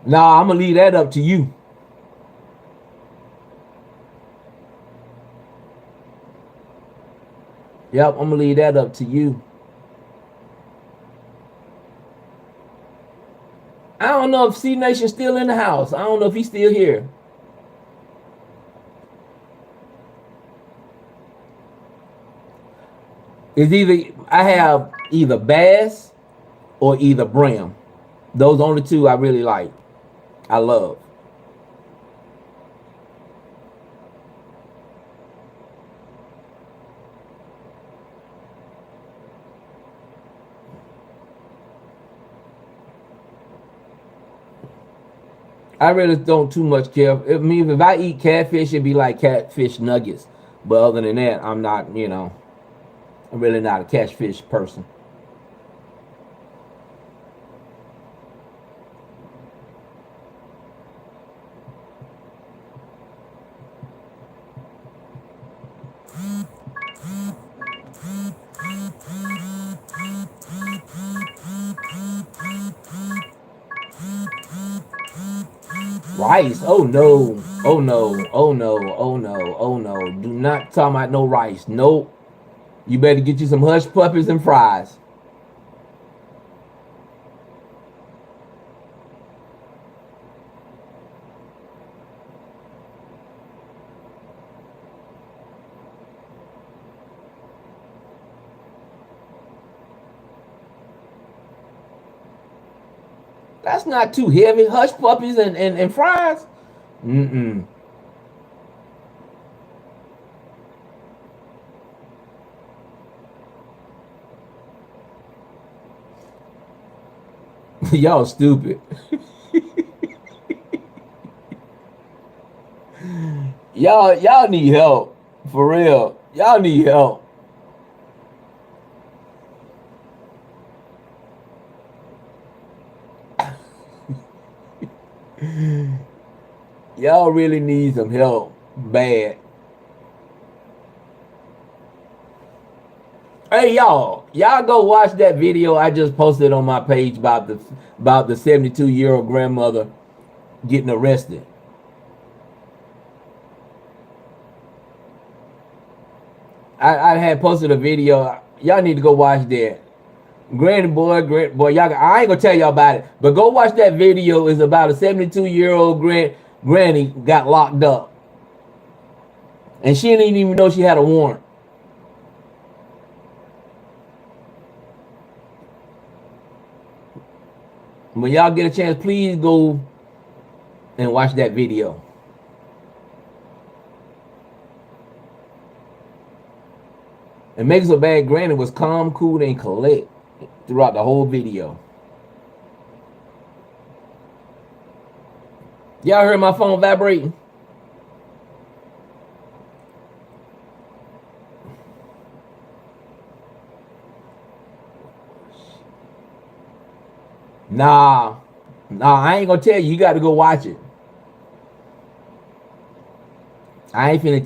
Nah, I'm gonna leave that up to you. Yep, I'm gonna leave that up to you. I don't know if C Nation's still in the house. I don't know if he's still here. It's I have either bass or either brim. Those are only two I really like. I love. I really don't too much care. I mean, if I eat catfish, it'd be like catfish nuggets. But other than that, I'm not, I'm really not a catfish person. Rice? Oh no! Oh no! Oh no! Oh no! Oh no! Do not talk about no rice. Nope. You better get you some hush puppies and fries. That's not too heavy. Hush puppies and fries. Mm-mm. Y'all stupid. Y'all need help. For real. Y'all need help. Y'all really need some help. Bad. Hey y'all go watch that video I just posted on my page about the 72-year-old grandmother getting arrested. I had posted a video. Y'all need to go watch that. Granny boy, y'all. I ain't gonna tell y'all about it, but go watch that video. It's about a 72-year-old granny got locked up, and she didn't even know she had a warrant. When y'all get a chance, please go and watch that video. And Make So Bad Granny was calm, cool, and collect throughout the whole video. Y'all heard my phone vibrating? Nah, I ain't gonna tell you. You got to go watch it. I ain't finna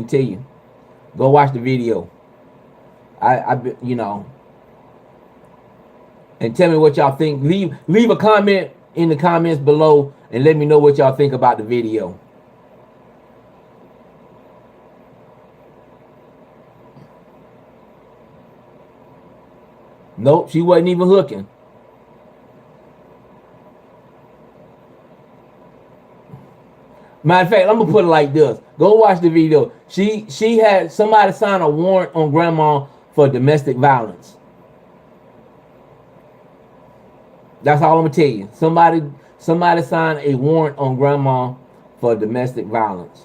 tell you. Go watch the video. And tell me what y'all think. Leave a comment in the comments below and let me know what y'all think about the video. Nope, she wasn't even hooking. Matter of fact, I'm gonna put it like this. Go watch the video. She had somebody sign a warrant on grandma for domestic violence. That's all I'm gonna tell you. Somebody signed a warrant on grandma for domestic violence.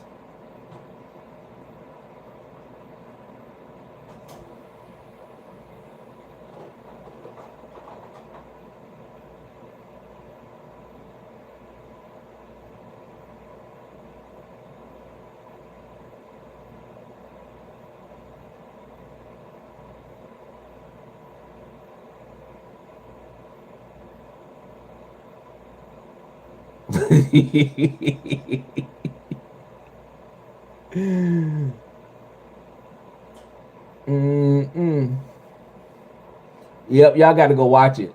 Mm-mm. Yep, y'all got to go watch it.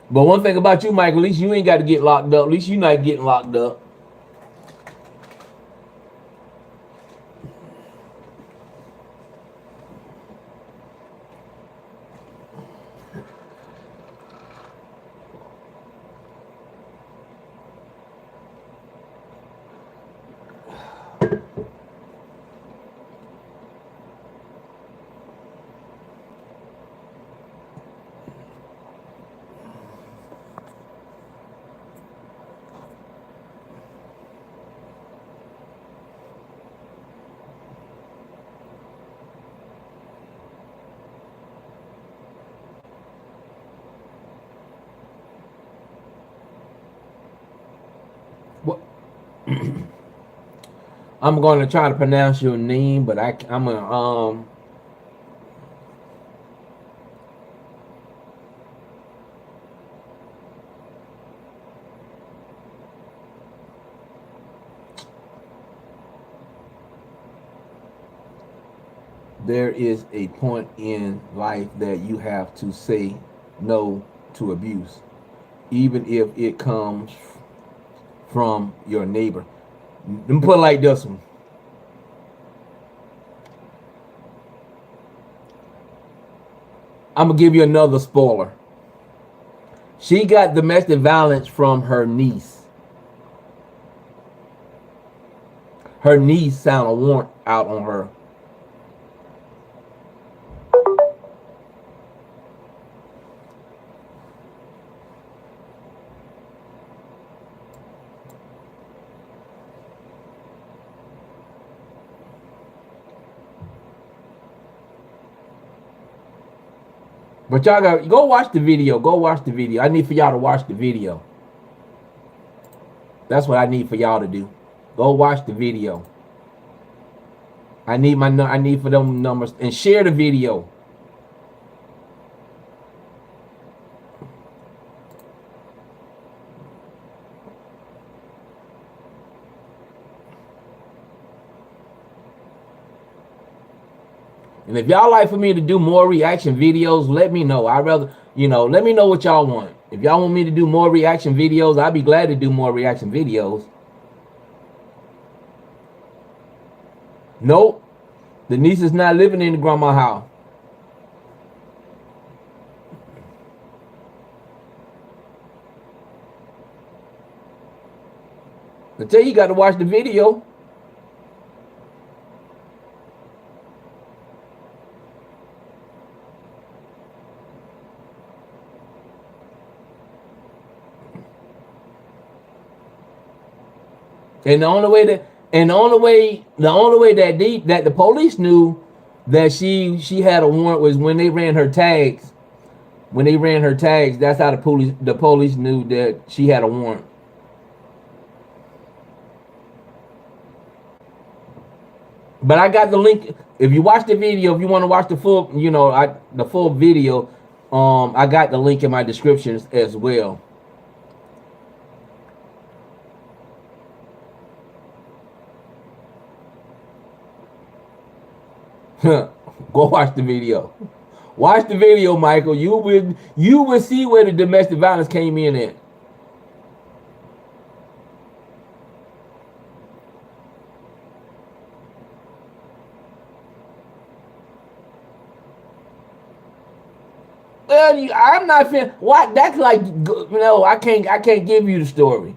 But one thing about you, Mike, at least you ain't got to get locked up. At least you not getting locked up. I'm going to try to pronounce your name, but I'm gonna there is a point in life that you have to say no to abuse, even if it comes from your neighbor. Let me put it like this one. I'm gonna give you another spoiler. She got domestic violence from her niece. Her niece signed a warrant out on her. But y'all got go watch the video. Go watch the video. I need for y'all to watch the video. That's what I need for y'all to do. Go watch the video. I need for them numbers and share the video. And if y'all like for me to do more reaction videos, let me know. I'd rather, let me know what y'all want. If y'all want me to do more reaction videos, I'd be glad to do more reaction videos. Nope. The niece is not living in the grandma house. I tell you, you got to watch the video. And the only way that the police knew that she had a warrant was when they ran her tags. When they ran her tags, that's how the police knew that she had a warrant. But I got the link. If you watch the video, if you want to watch the full, the full video, I got the link in my description as well. Go watch the video. Watch the video, Michael. You will see where the domestic violence came in at. Well, I'm not fin. What? That's like, I can't give you the story.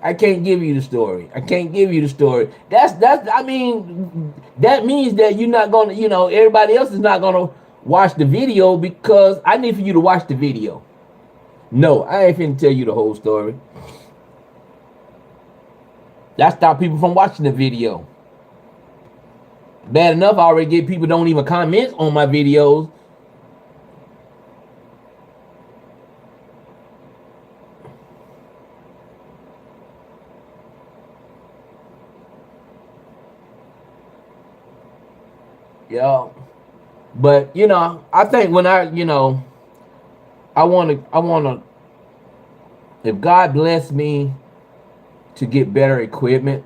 I can't give you the story. I can't give you the story. I mean, that means that you're not gonna, everybody else is not gonna watch the video because I need for you to watch the video. No, I ain't finna tell you the whole story. That stop people from watching the video. Bad enough, I already get people don't even comment on my videos. Yeah, but I think when I want to, if God bless me to get better equipment,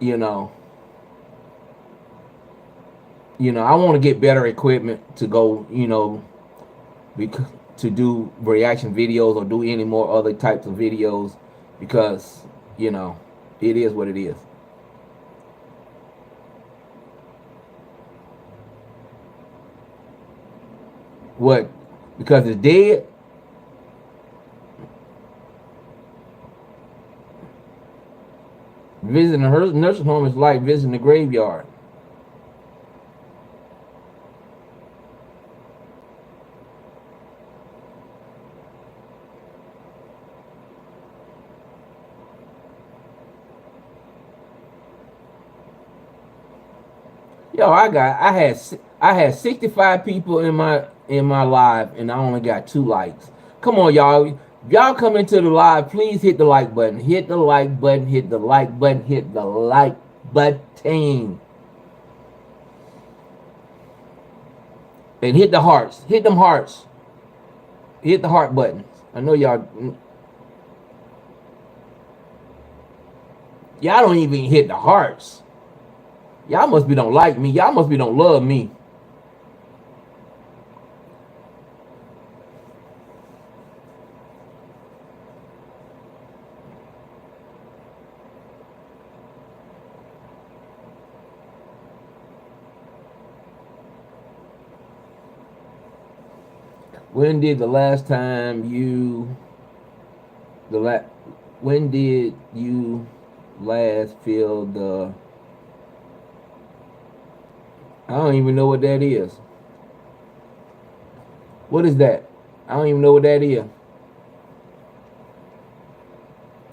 I want to get better equipment to go, to do reaction videos or do any more other types of videos because, it is what it is. What? Because it's dead? Visiting a nursing home is like visiting a graveyard. Yo, I had 65 people in my live and I only got 2 likes. Come on, y'all. If y'all come into the live, please hit the like button. Hit the like button. Hit the like button. Hit the like button. And hit the hearts. Hit them hearts. Hit the heart buttons. I know y'all don't even hit the hearts. Y'all must be don't like me. Y'all must be don't love me. When did the last time you when did you last feel the I don't even know what that is. What is that? I don't even know what that is.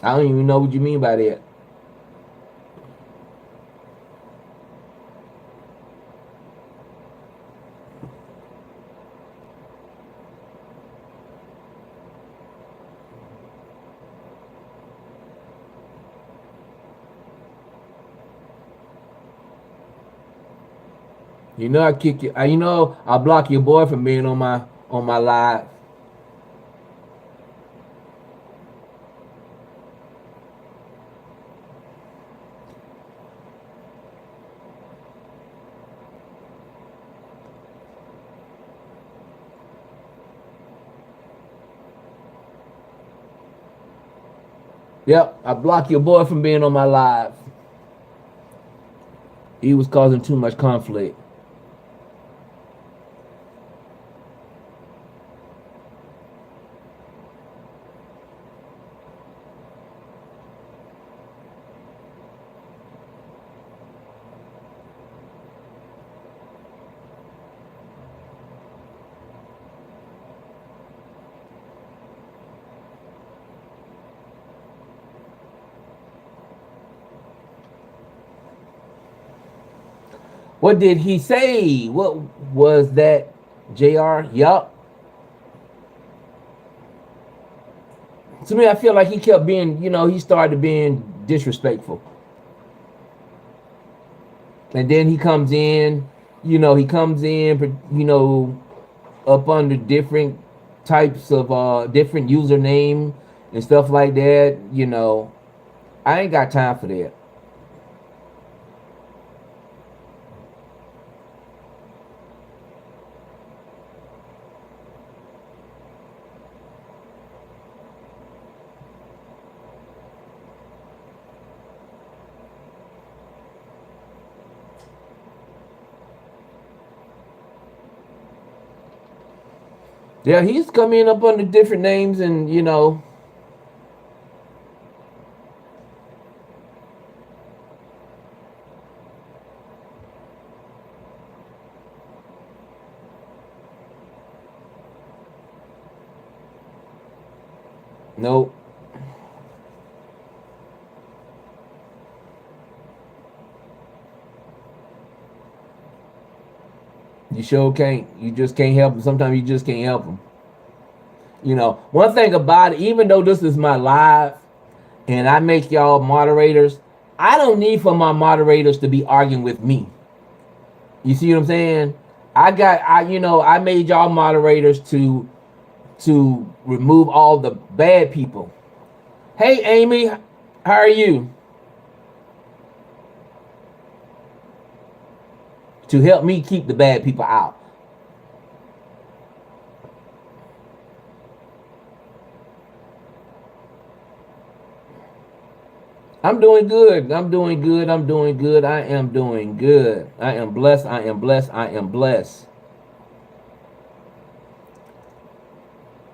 I don't even know what you mean by that. You know I kick you. You know I block your boy from being on my live. Yep, I block your boy from being on my live. He was causing too much conflict. What did he say? What was that, JR? Yup. To me, I feel like he kept being, he started being disrespectful. And then he comes in, up under different types of different username and stuff like that. I ain't got time for that. Yeah, he's coming up under different names and, nope. You sure can't. You just can't help them. Sometimes you just can't help them. One thing about it, even though this is my live and I make y'all moderators, I don't need for my moderators to be arguing with me. You see what I'm saying? I made y'all moderators to remove all the bad people. Hey Amy, how are you? To help me keep the bad people out. I'm doing good. I'm doing good. I'm doing good. I am doing good. I am blessed. I am blessed. I am blessed.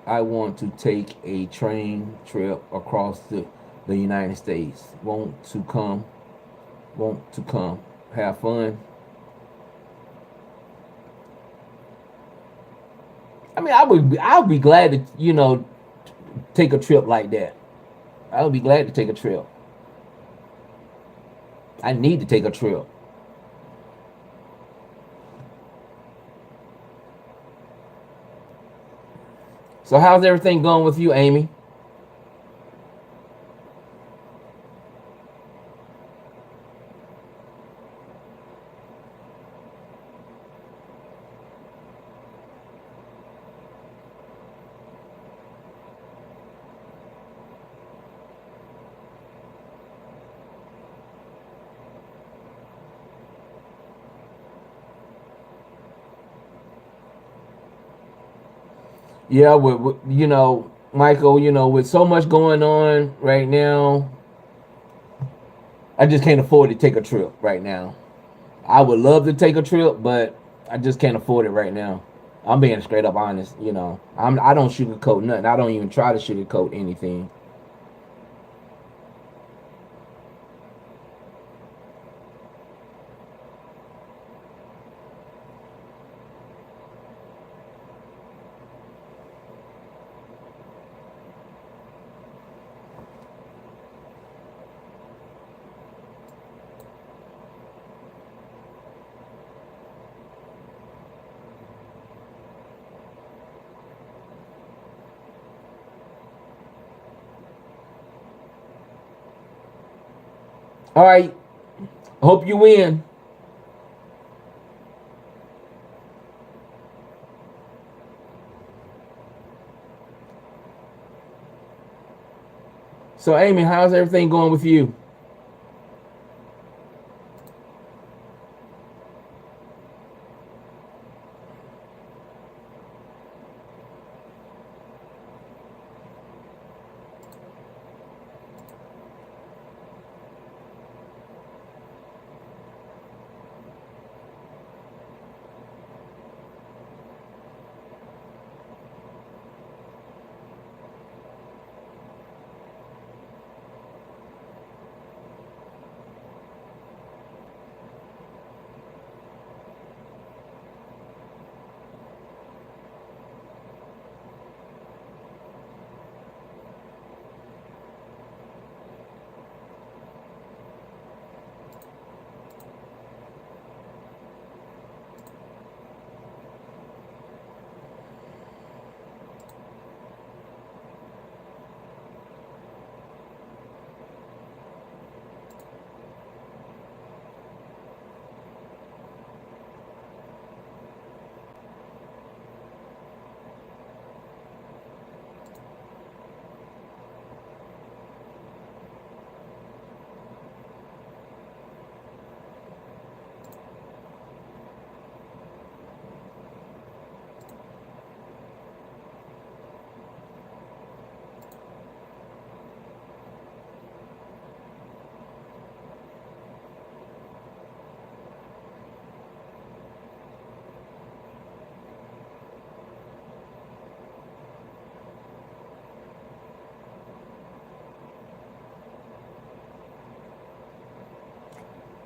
I want to take a train trip across the United States. Want to come. Have fun. I mean, I would be glad to, take a trip like that. I would be glad to take a trip. I need to take a trip. So how's everything going with you, Amy? Yeah, with you know, Michael, you know, with so much going on right now, I just can't afford to take a trip right now. I would love to take a trip, but I just can't afford it right now. I'm being straight up honest. You know, I don't sugarcoat nothing. I don't even try to sugarcoat anything. All right, hope you win. So, Amy, how's everything going with you?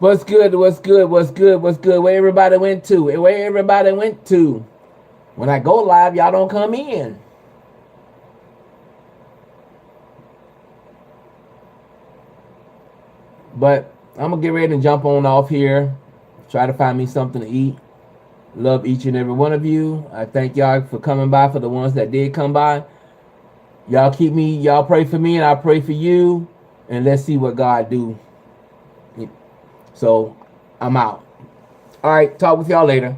What's good? What's good? What's good? What's good? Where everybody went to? Where everybody went to? When I go live, y'all don't come in. But I'm gonna get ready to jump on off here. Try to find me something to eat. Love each and every one of you. I thank y'all for coming by. For the ones that did come by, y'all keep me. Y'all pray for me, and I pray for you. And let's see what God do. So I'm out. All right. Talk with y'all later.